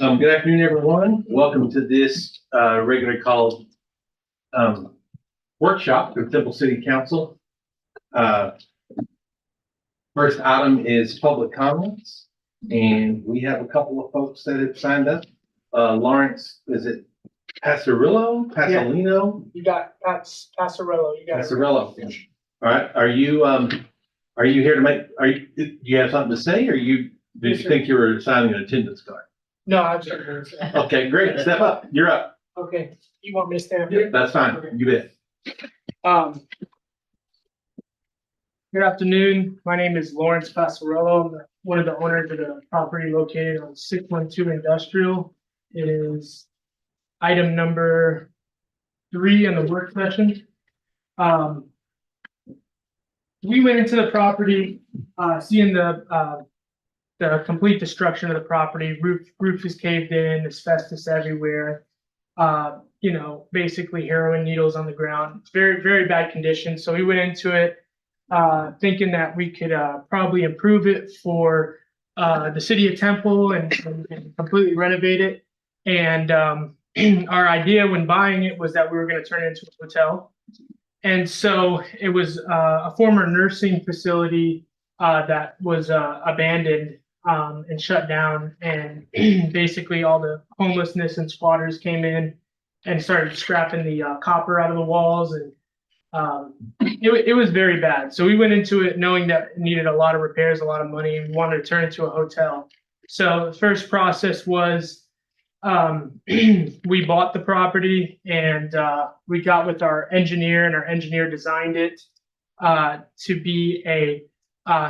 Good afternoon, everyone. Welcome to this regularly called workshop for Temple City Council. First item is public comments, and we have a couple of folks that have signed up. Lawrence, is it Passarillo? Pasolino? You got Passarello. You got it. Passarello. All right. Are you here to do you have something to say, or did you think you were signing an attendance card? No, I'm just. Okay, great. Step up. You're up. Okay, you want me to stand up here? That's fine. You bet. Good afternoon. My name is Lawrence Passarello. I'm one of the owners of the property located on 612 Industrial. It is item number 3 in the work session. We went into the property, seeing the complete destruction of the property. Roof is caved in, asbestos everywhere. Basically heroin needles on the ground. It's very, very bad condition. So we went into it thinking that we could probably improve it for the city of Temple and completely renovate it. And our idea when buying it was that we were going to turn it into a hotel. And so it was a former nursing facility that was abandoned and shut down. And basically all the homelessness and squatters came in and started scrapping the copper out of the walls. And it was very bad. So we went into it knowing that it needed a lot of repairs, a lot of money, and we wanted to turn it into a hotel. So the first process was we bought the property, and we got with our engineer, and our engineer designed it to be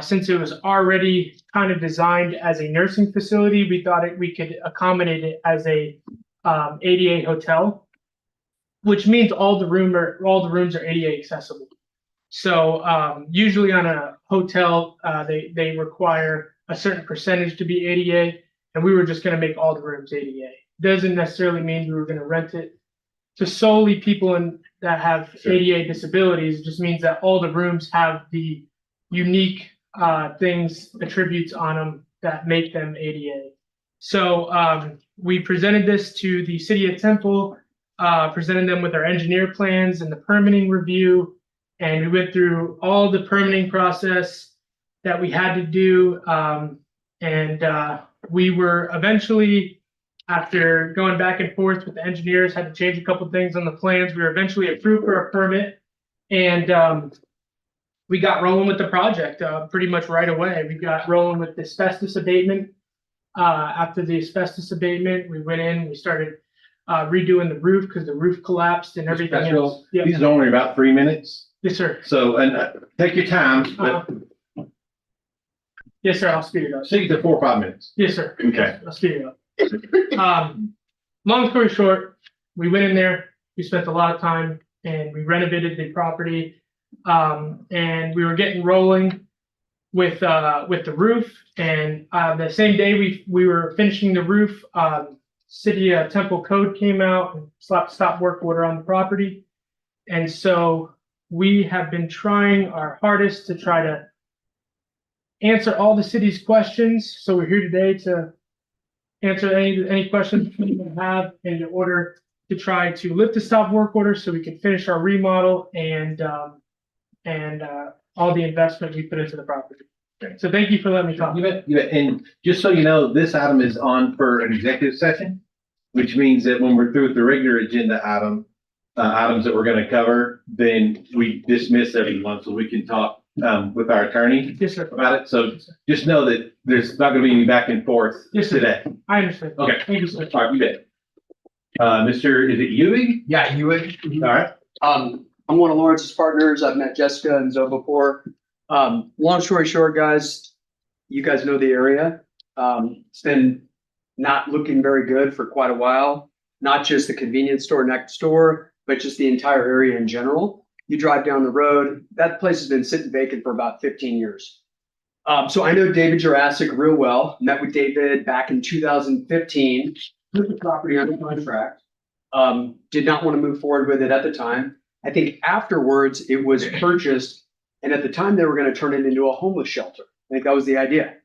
since it was already kind of designed as a nursing facility, we thought we could accommodate it as a ADA hotel, which means all the rooms are ADA accessible. So usually on a hotel, they require a certain percentage to be ADA, and we were just going to make all the rooms ADA. Doesn't necessarily mean we were going to rent it to solely people that have ADA disabilities. It just means that all the rooms have the unique attributes on them that make them ADA. So we presented this to the city of Temple, presented them with our engineer plans and the permitting review, and we went through all the permitting process that we had to do. We were eventually, after going back and forth with the engineers, had to change a couple things on the plans. We were eventually approved for a permit, and we got rolling with the project pretty much right away. We got rolling with the asbestos abatement. After the asbestos abatement, we went in, we started redoing the roof because the roof collapsed and everything else. Yeah. These are only about 3 minutes. Yes, sir. So, take your time, but Yes, sir. I'll speed it up. 6 to 4 or 5 minutes. Yes, sir. Okay. I'll speed it up. Long story short, we went in there, we spent a lot of time, and we renovated the property. And we were getting rolling with the roof. And the same day we were finishing the roof, City of Temple Code came out and slapped a stop work order on the property. And so we have been trying our hardest to try to answer all the city's questions. So we're here today to answer any questions you have in order to try to lift the stop work order so we can finish our remodel and all the investment we put into the property. So thank you for letting me talk. You bet. And just so you know, this item is on for an executive session, which means that when we're through with the regular agenda items that we're going to cover, then we dismiss everyone so we can talk with our attorney. Yes, sir. About it. So just know that there's not going to be any back and forth today. I understand. Okay. Thank you, sir. All right, you bet. Mr. Is it Ewing? Yeah, Ewing. All right. I'm one of Lawrence's partners. I've met Jessica and Zoe before. Long story short, guys, you guys know the area. It's been not looking very good for quite a while. Not just the convenience store next door, but just the entire area in general. You drive down the road, that place has been sitting vacant for about 15 years. So I know David Jurassic real well. Met with David back in 2015. Put the property under contract. Did not want to move forward with it at the time. I think afterwards it was purchased, and at the time they were going to turn it into a homeless shelter. I think that was the idea.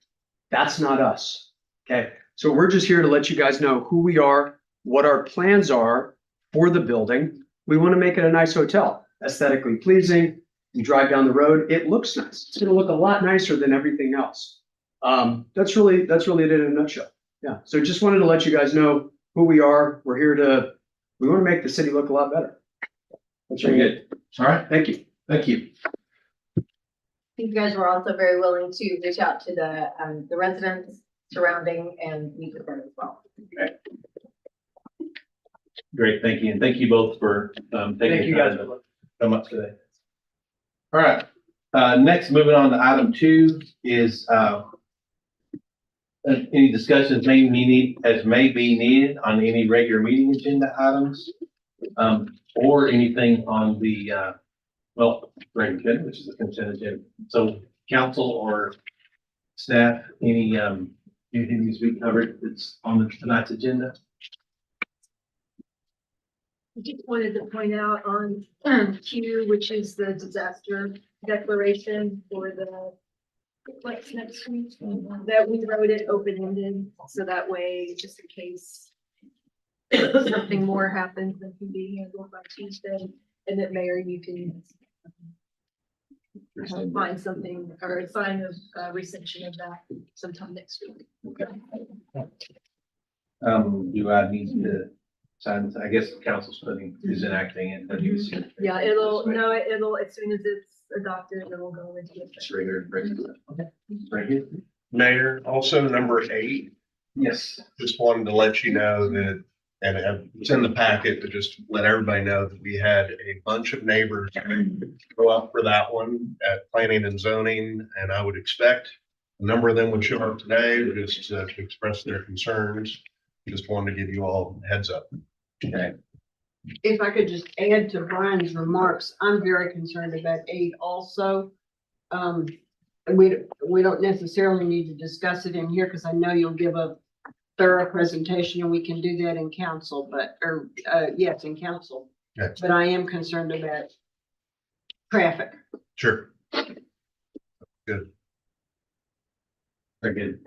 That's not us. Okay. So we're just here to let you guys know who we are, what our plans are for the building. We want to make it a nice hotel, aesthetically pleasing. You drive down the road, it looks nice. It's going to look a lot nicer than everything else. That's really it in a nutshell. Yeah. So just wanted to let you guys know who we are. We want to make the city look a lot better. That's Very really good. All right. Thank you. Thank you. I think you guys were also very willing to reach out to the residents surrounding and meet with them as well. Great. Thank you. And thank you both for taking Thank you the time guys. to come up today. All right. Next, moving on to item 2 is any discussions may be needed on any regular meeting agenda items, or anything on the regular agenda, which is the consent agenda. So council or staff, anything needs to be covered that's on tonight's agenda? I just wanted to point out on Q, which is the disaster declaration for the what's next week, that we wrote it open-ended, so that way, just in case something more happens, that can be handled by Tuesday, and that Mayor, you can find something or a sign of recension of that sometime next week. Do I need to sign? I guess the council's is enacting it. Yeah, it'll, as soon as it's adopted, it'll go into It's effect. regular. Okay. Very good. Mayor, also number 8, Yes. just wanted to let you know that, and it's in the packet, but just let everybody know that we had a bunch of neighbors go up for that one at planning and zoning, and I would expect a number of them would show up today just to express their concerns. Just wanted to give you all a heads up. Okay. If I could just add to Brian's remarks, I'm very concerned about 8 also. We don't necessarily need to discuss it in here because I know you'll give a thorough presentation and we can do that in council, yes, in council. Yes. But I am concerned about traffic. Sure. Very good.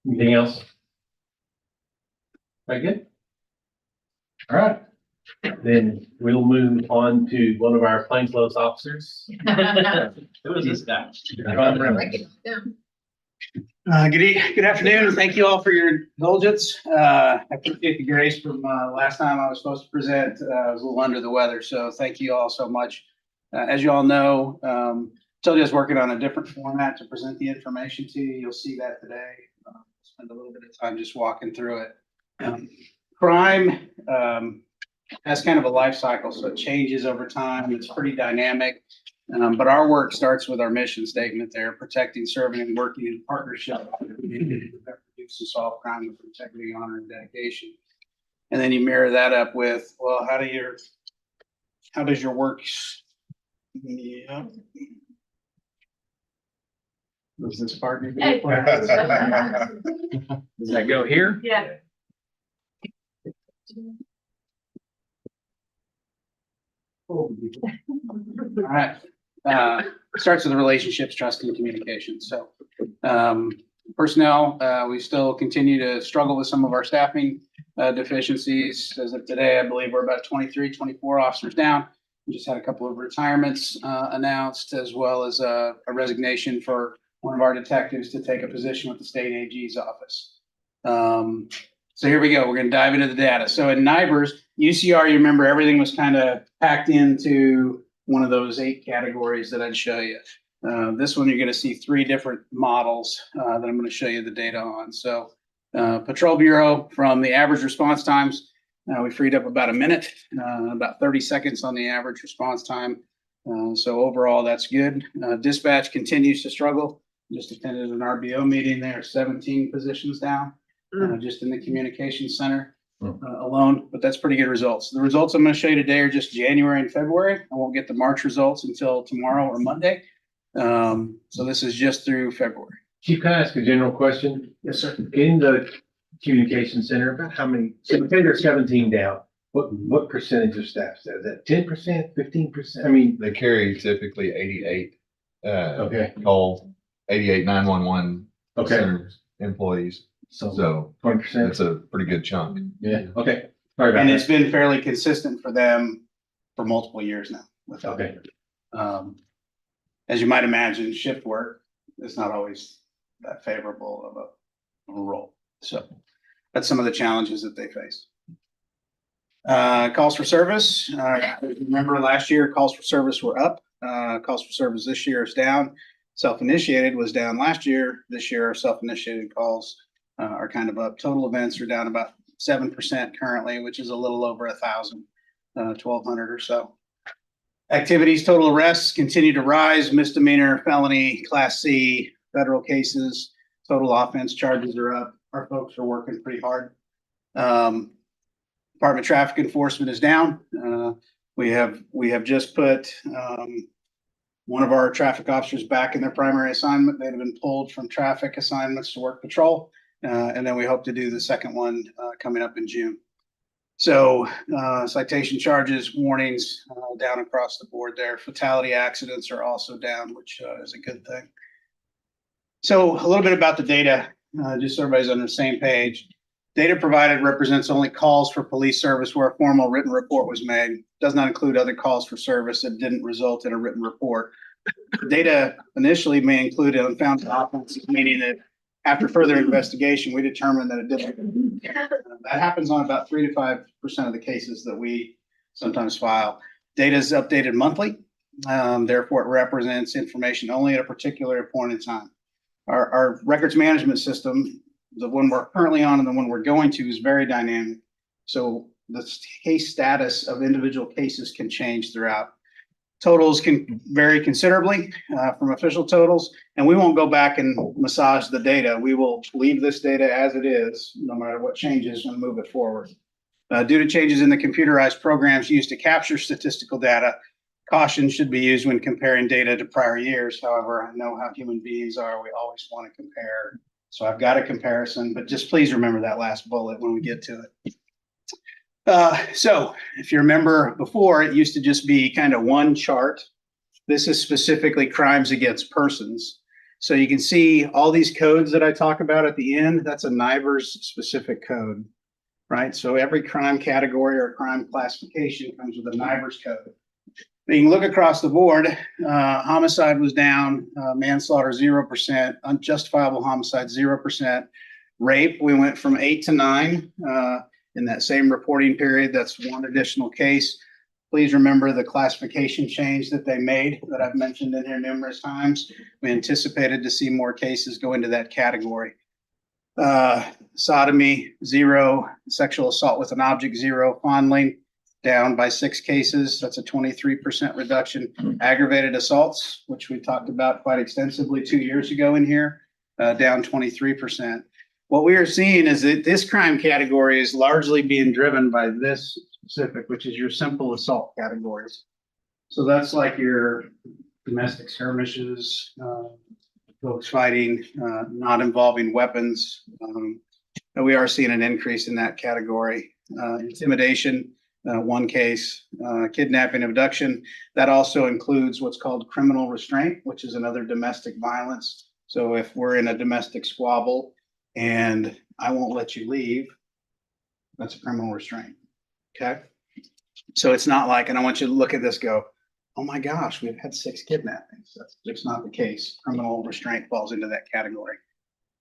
Anything else? Very good. All right. Then we'll move on to one of our plainclothes officers. Who is this guy? Good afternoon. Thank you all for your indulgence. I appreciate the grace from last time I was supposed to present. I was a little under the weather, so thank you all so much. As you all know, Sylvia's working on a different format to present the information to you. You'll see that today. Spend a little bit of time just walking through it. Crime has kind of a life cycle, so it changes over time. It's pretty dynamic. But our work starts with our mission statement there: protecting, serving, and working in partnership with the community that produce and solve crime with integrity, honor, and dedication. And then you mirror that up with, well, how does your work? Yeah. Does this part need to be played? Does that go here? Yeah. All right. Starts with relationships, trust, and communication. So personnel, we still continue to struggle with some of our staffing deficiencies. As of today, I believe we're about 23, 24 officers down. We just had a couple of retirements announced, as well as a resignation for one of our detectives to take a position with the state AG's office. So here we go. We're going to dive into the data. So in NIBRS, UCR, you remember everything was kind of packed into one of those 8 categories that I'd show you. This one, you're going to see 3 different models that I'm going to show you the data on. So Patrol Bureau, from the average response times, we freed up about a minute, about 30 seconds on the average response time. So overall, that's good. Dispatch continues to struggle. Just attended an RBO meeting there, 17 positions down, just in the communications center alone, but that's pretty good results. The results I'm going to show you today are just January and February. I won't get the March results until tomorrow or Monday. So this is just through February. Chief, can I ask a general question? Yes, sir. In the communication center, about how many, so say there's 17 down, what percentage of staff is that? 10%, 15%? I mean, They carry typically 88 okay, call 88 911 okay. center employees. So 20%. it's a pretty good chunk. Yeah, okay. Sorry about And it's that. been fairly consistent for them for multiple years now. without Okay. As you might imagine, shift work is not always that favorable of a role. So that's some of the challenges that they face. Calls for service. Remember last year, calls for service were up. Calls for service this year is down. Self-initiated was down last year. This year, our self-initiated calls are kind of up. Total events are down about 7% currently, which is a little over 1,000, 1,200 or so. Activities, total arrests continue to rise. Misdemeanor, felony, Class C, federal cases, total offense charges are up. Our folks are working pretty hard. Department of Traffic Enforcement is down. We have just put one of our traffic officers back in their primary assignment. They've been pulled from traffic assignments to work patrol. And then we hope to do the second one coming up in June. So citation charges, warnings down across the board there. Fatality accidents are also down, which is a good thing. So a little bit about the data, just so everybody's on the same page. Data provided represents only calls for police service where a formal written report was made. Does not include other calls for service that didn't result in a written report. Data initially may include unfounded offenses, meaning that after further investigation, we determined that it didn't. That happens on about 3 to 5% of the cases that we sometimes file. Data is updated monthly. Therefore, it represents information only at a particular point in time. Our records management system, the one we're currently on and the one we're going to, is very dynamic. So the case status of individual cases can change throughout. Totals can vary considerably from official totals, and we won't go back and massage the data. We will leave this data as it is, no matter what changes, and move it forward. Due to changes in the computerized programs used to capture statistical data, caution should be used when comparing data to prior years. However, I know how human beings are. We always want to compare. So I've got a comparison, but just please remember that last bullet when we get to it. So if you remember before, it used to just be kind of one chart. This is specifically crimes against persons. So you can see all these codes that I talk about at the end, that's a NIVERS specific code, right? So every crime category or crime classification comes with a NIVERS code. You can look across the board. Homicide was down, manslaughter 0%, unjustifiable homicide 0%. Rape, we went from 8 to 9 in that same reporting period. That's one additional case. Please remember the classification change that they made that I've mentioned in here numerous times. We anticipated to see more cases go into that category. Sodomy 0, sexual assault with an object 0, fondling down by 6 cases. That's a 23% reduction. Aggravated assaults, which we talked about quite extensively 2 years ago in here, down 23%. What we are seeing is that this crime category is largely being driven by this specific, which is your simple assault categories. So that's like your domestic skirmishes, folks fighting, not involving weapons. And we are seeing an increase in that category. Intimidation, 1 case, kidnapping, abduction. That also includes what's called criminal restraint, which is another domestic violence. So if we're in a domestic squabble and I won't let you leave, that's a criminal restraint. Okay. So it's not like, and I want you to look at this, go, oh my gosh, we've had 6 kidnappings. That's just not the case. Criminal restraint falls into that category.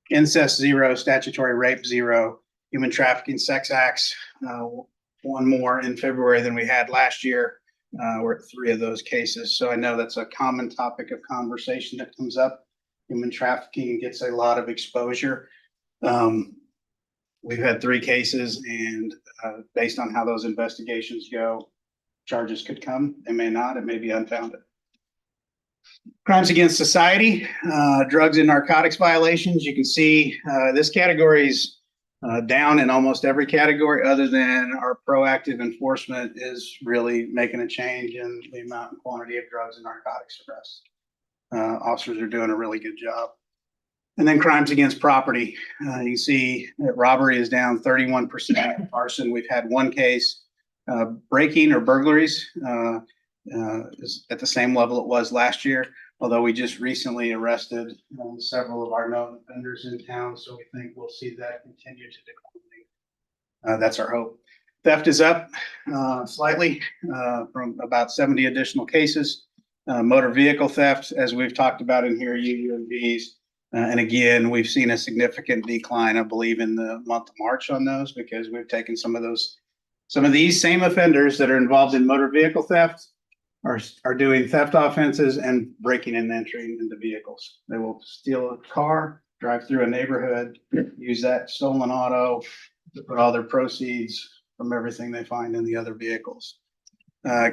Incest 0, statutory rape 0, human trafficking, sex acts, 1 more in February than we had last year. We're at 3 of those cases. So I know that's a common topic of conversation that comes up. Human trafficking gets a lot of exposure. We've had 3 cases, and based on how those investigations go, charges could come. They may not. It may be unfounded. Crimes against society, drugs and narcotics violations. You can see this category is down in almost every category other than our proactive enforcement is really making a change in the amount and quantity of drugs and narcotics arrests. Officers are doing a really good job. And then crimes against property. You see that robbery is down 31%. Arson, we've had 1 case. Breaking or burglaries is at the same level it was last year. although we just recently arrested several of our known offenders in town, so we think we'll see that continue to decline. That's our hope. Theft is up slightly from about 70 additional cases. Motor vehicle theft, as we've talked about in here, UUVs. And again, we've seen a significant decline, I believe, in the month of March on those, because we've taken some of these same offenders that are involved in motor vehicle theft are doing theft offenses and breaking and entering into vehicles. They will steal a car, drive through a neighborhood, use that stolen auto to put all their proceeds from everything they find in the other vehicles.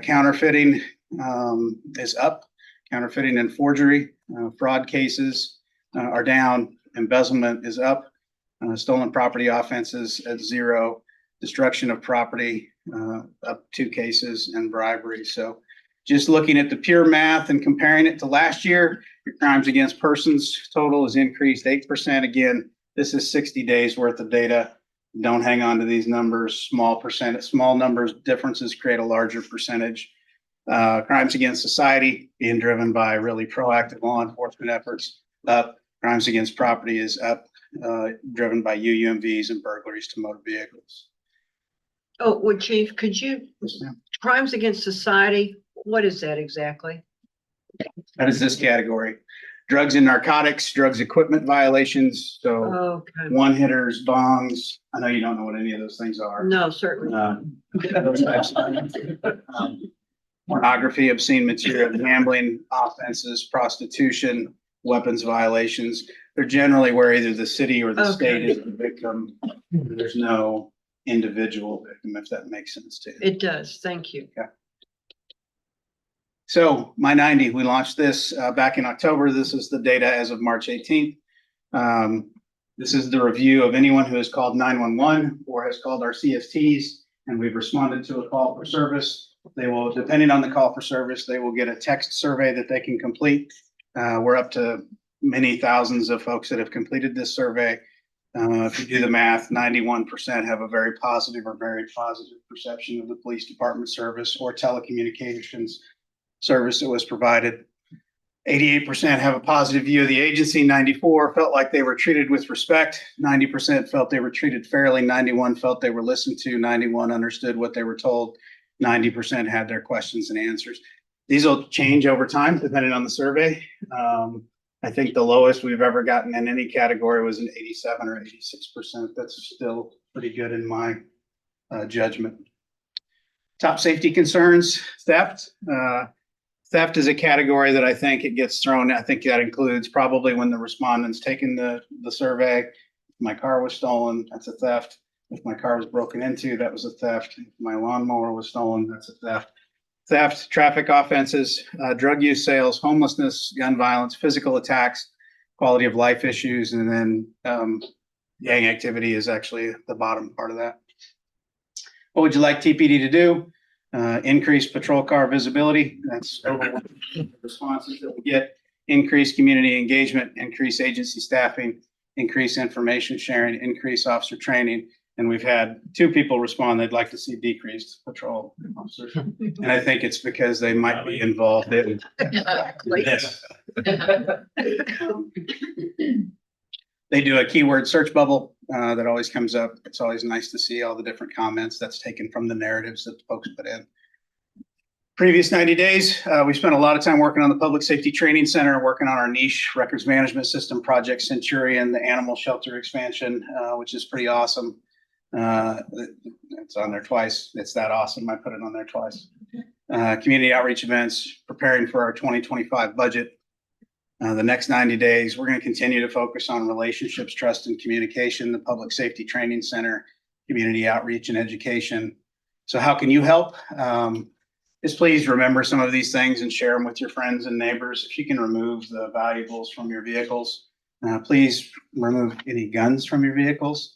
Counterfeiting is up. Counterfeiting and forgery, fraud cases are down. Embezzlement is up. Stolen property offenses at 0. Destruction of property up 2 cases, and bribery. So just looking at the pure math and comparing it to last year, your crimes against persons total has increased 8%. Again, this is 60 days worth of data. Don't hang on to these numbers. Small numbers differences create a larger percentage. Crimes against society being driven by really proactive law enforcement efforts up. Crimes against property is up, driven by UUMVs and burglaries to motor vehicles. Oh, well, Chief, could you, crimes against society, what is that exactly? That is this category. Drugs and narcotics, drugs equipment violations. So Okay, one hitters, bongs. I know you don't know what any of those things are. no, certainly. Those types of pornography, obscene material, gambling offenses, prostitution, weapons violations. They're generally where either the city or the state is the victim. There's no individual victim, if that makes sense to you. It does. Thank you. So My 90, we launched this back in October. This is the data as of March 18th. This is the review of anyone who has called 911 or has called our CSTs, and we've responded to a call for service. They will, depending on the call for service, they will get a text survey that they can complete. We're up to many thousands of folks that have completed this survey. If you do the math, 91% have a very positive perception of the police department service or telecommunications service that was provided. 88% have a positive view of the agency. 94 felt like they were treated with respect. 90% felt they were treated fairly. 91 felt they were listened to. 91 understood what they were told. 90% had their questions and answers. These will change over time depending on the survey. I think the lowest we've ever gotten in any category was an 87 or 86%. That's still pretty good in my judgment. Top safety concerns, theft. Theft is a category that I think it gets thrown. I think that includes probably when the respondent's taken the survey. If my car was stolen, that's a theft. If my car was broken into, that was a theft. If my lawnmower was stolen, that's a theft. Theft, traffic offenses, drug use, sales, homelessness, gun violence, physical attacks, quality of life issues, and then gang activity is actually the bottom part of that. What would you like TPD to do? Increase patrol car visibility. That's responses that we get. Increase community engagement, increase agency staffing, increase information sharing, increase officer training. And we've had 2 people respond they'd like to see decreased patrol officers. And I think it's because they might be involved in this. They do a keyword search bubble that always comes up. It's always nice to see all the different comments that's taken from the narratives that the folks put in. Previous 90 days, we spent a lot of time working on the Public Safety Training Center, working on our niche records management system project Centurion, the animal shelter expansion, which is pretty awesome. It's on there twice. It's that awesome. I put it on there twice. Community outreach events, preparing for our 2025 budget. The next 90 days, we're going to continue to focus on relationships, trust, and communication, the Public Safety Training Center, community outreach and education. So how can you help? Just please remember some of these things and share them with your friends and neighbors. If you can remove the valuables from your vehicles, please remove any guns from your vehicles.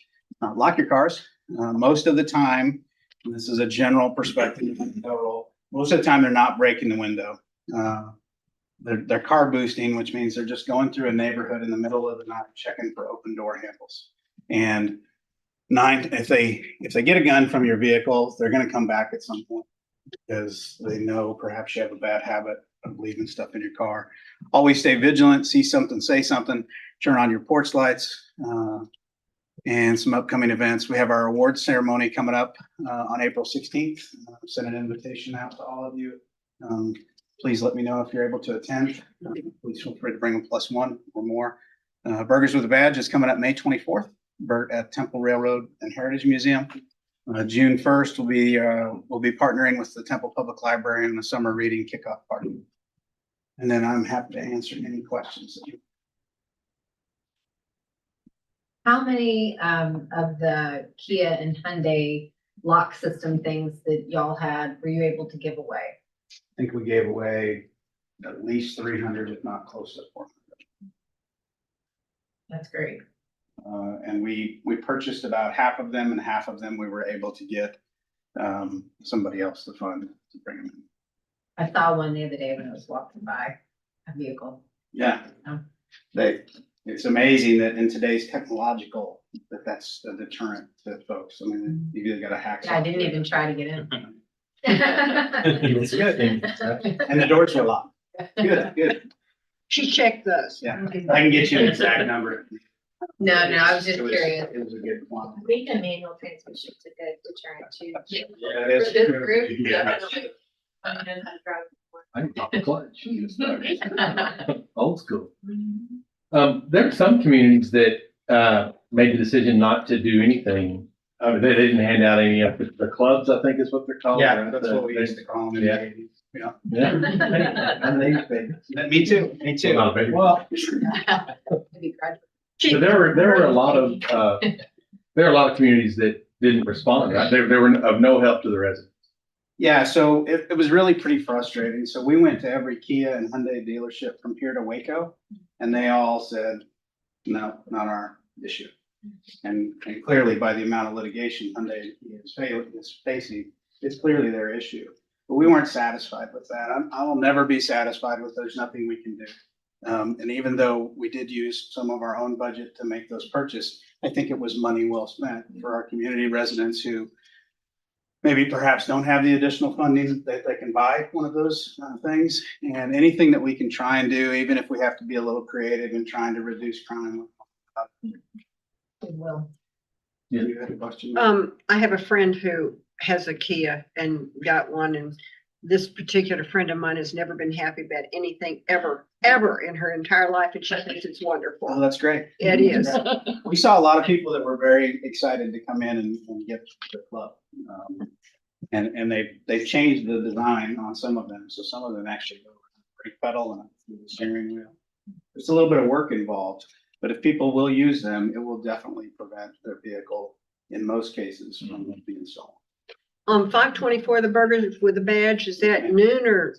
Lock your cars. Most of the time, and this is a general perspective, most of the time they're not breaking the window. They're car boosting, which means they're just going through a neighborhood in the middle of the night checking for open door handles. And if they get a gun from your vehicle, they're going to come back at some point. because they know perhaps you have a bad habit of leaving stuff in your car. Always stay vigilant, see something, say something, turn on your porch lights. And some upcoming events. We have our awards ceremony coming up on April 16th. Send an invitation out to all of you. Please let me know if you're able to attend. Please feel free to bring a +1 or more. Burgers with a Badge is coming up May 24th at Temple Railroad and Heritage Museum. June 1st, we'll be partnering with the Temple Public Library in the summer reading kickoff party. And then I'm happy to answer any questions. How many of the Kia and Hyundai lock system things that y'all had were you able to give away? I think we gave away at least 300, if not close to 400. That's great. And we purchased about half of them, and half of them we were able to get somebody else to fund to bring them in. I saw one the other day when I was walking by a vehicle. Yeah. Oh. It's amazing that in today's technological, that's a deterrent to folks. I mean, you either got to hack. Yeah, I didn't even try to get in. It's a good thing. And the doors were locked. Good. She checked those. Yeah, I can get you an exact number. No, I was just It was- curious. It was a good one. I think a manual transmission is a good deterrent too. Yeah, it is. For this group, Yeah. definitely. I don't know how to drive I can pop a clutch. Old school. There are some communities that made the decision not to do anything. They didn't hand out any of the clubs, I think is what they're called. Yeah, right? that's what we used to call them in Yeah. the 80s. Yeah. Yeah. I'm an 80s baby. Me too. Me too. Well, Well, Maybe graduate. so there were a lot of, there are a lot of communities that didn't respond, right? They were of no help to the residents. yeah, so it was really pretty frustrating. So we went to every Kia and Hyundai dealership from here to Waco, and they all said, no, not our issue. And clearly by the amount of litigation Hyundai is facing, it's clearly their issue. But we weren't satisfied with that. I will never be satisfied with there's nothing we can do. And even though we did use some of our own budget to make those purchases, I think it was money well spent for our community residents who maybe perhaps don't have the additional funding that they can buy one of those things. And anything that we can try and do, even if we have to be a little creative in trying to reduce crime. Goodwill. You had a question? I have a friend who has a Kia and got one, and this particular friend of mine has never been happy about anything ever in her entire life, and she thinks it's Oh, wonderful. that's great. It is. We saw a lot of people that were very excited to come in and get the club. And they've changed the design on some of them. So some of them actually go brake pedal and a steering wheel. There's a little bit of work involved, but if people will use them, it will definitely prevent their vehicle in most cases from being stolen. 524, the Burgers with a Badge, is that noon or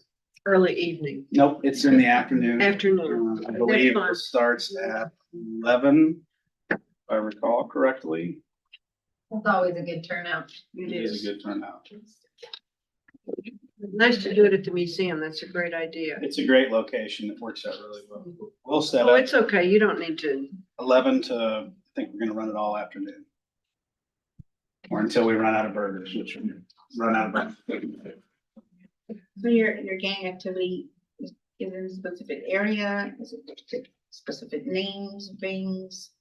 early evening? Nope, it's in the afternoon. Afternoon. I believe That's fine. it starts at 11, if I recall correctly. That's always a good turnout. It It is is. a good turnout. Nice to do it at the museum. That's a great idea. It's a great location. It works out really well. We'll set Oh, up it's okay. You don't need to. 11 to, I think we're gonna run it all afternoon. Or until we run out of burgers, which we run out of burgers. So your gang activity is in a specific area, is it specific names, things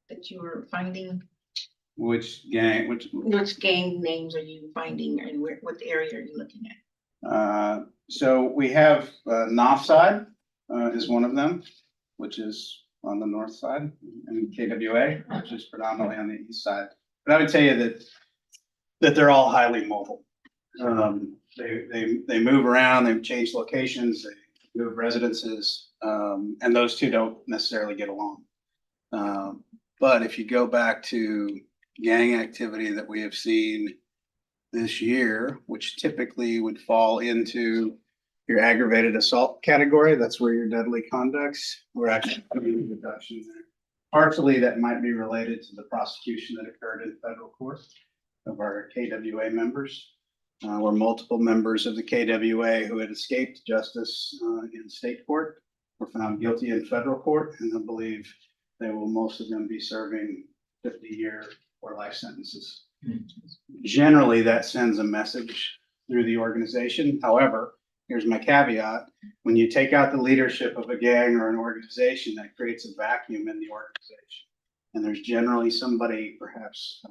that you were finding? Which gang, which, Which gang names are you finding and what area are you looking at? so we have, North Side, is one of them, which is on the north side, and KWA, which is predominantly on the east side. But I would tell you that they're all highly mobile. They move around, they've changed locations, they move residences, and those two don't necessarily get along. But if you go back to gang activity that we have seen this year, which typically would fall into your aggravated assault category, that's where your deadly conducts, we're actually putting a reduction there. Partially, that might be related to the prosecution that occurred in federal court of our KWA members. Where multiple members of the KWA who had escaped justice in state court were found guilty in federal court, and I believe most of them be serving 50-year or life sentences. Generally, that sends a message through the organization. However, here's my caveat. When you take out the leadership of a gang or an organization, that creates a vacuum in the organization. And there's generally somebody perhaps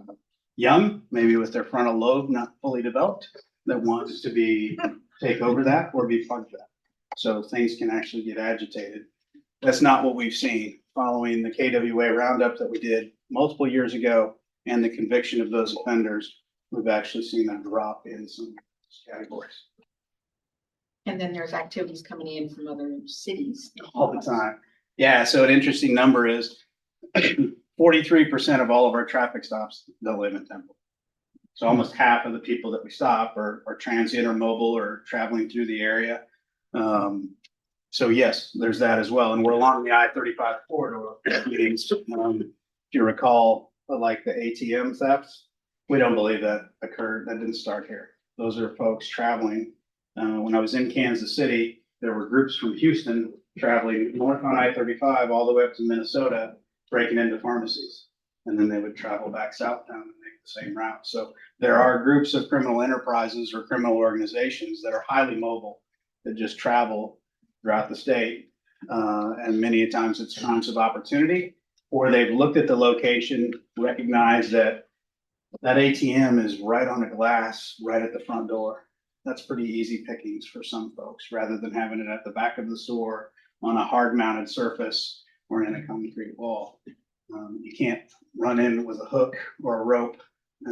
young, maybe with their frontal lobe not fully developed, that wants to take over that or be part of that. So things can actually get agitated. That's not what we've seen following the KWA roundup that we did multiple years ago and the conviction of those offenders. We've actually seen a drop in some categories And then there's activities coming in from other cities. all the time. Yeah, so an interesting number is 43% of all of our traffic stops don't live in Temple. So almost half of the people that we stop are transient or mobile or traveling through the area. So yes, there's that as well. And we're along the I-35 corridor. If you recall, like the ATM thefts, we don't believe that occurred. That didn't start here. Those are folks traveling. When I was in Kansas City, there were groups from Houston traveling north on I-35 all the way up to Minnesota, breaking into pharmacies. And then they would travel back southbound and make the same route. So there are groups of criminal enterprises or criminal organizations that are highly mobile that just travel throughout the state. And many times it's times of opportunity, or they've looked at the location, recognized that that ATM is right on the glass, right at the front door. That's pretty easy pickings for some folks, rather than having it at the back of the store on a hard mounted surface or in a concrete wall. You can't run in with a hook or a rope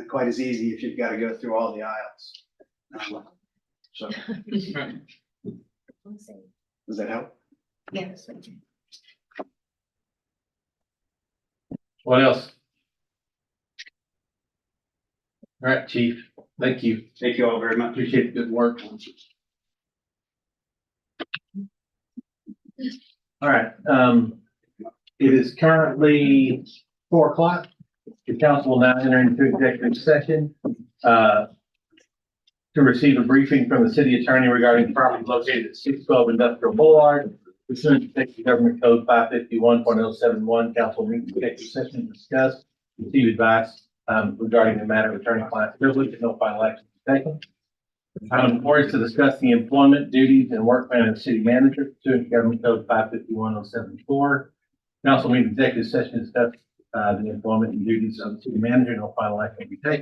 quite as easy if you've got to go through all the aisles. So does that help? Yes, thank you. What else? All right, chief, thank you. Thank you all very much. Appreciate the good work. All right, it is currently 4 o'clock. The council will now enter into executive session, to receive a briefing from the city attorney regarding property located at 612 Industrial Boulevard. Pursuant to Texas Government Code 551.071, council meeting executive session to discuss, receive advice, regarding the matter of attorney-client privilege, and no final action is taken. Item 4 is to discuss the employment, duties, and work plan of the city manager pursuant to Government Code 551.074. Council meeting executive session to discuss the employment and duties of the city manager. No final action will be taken.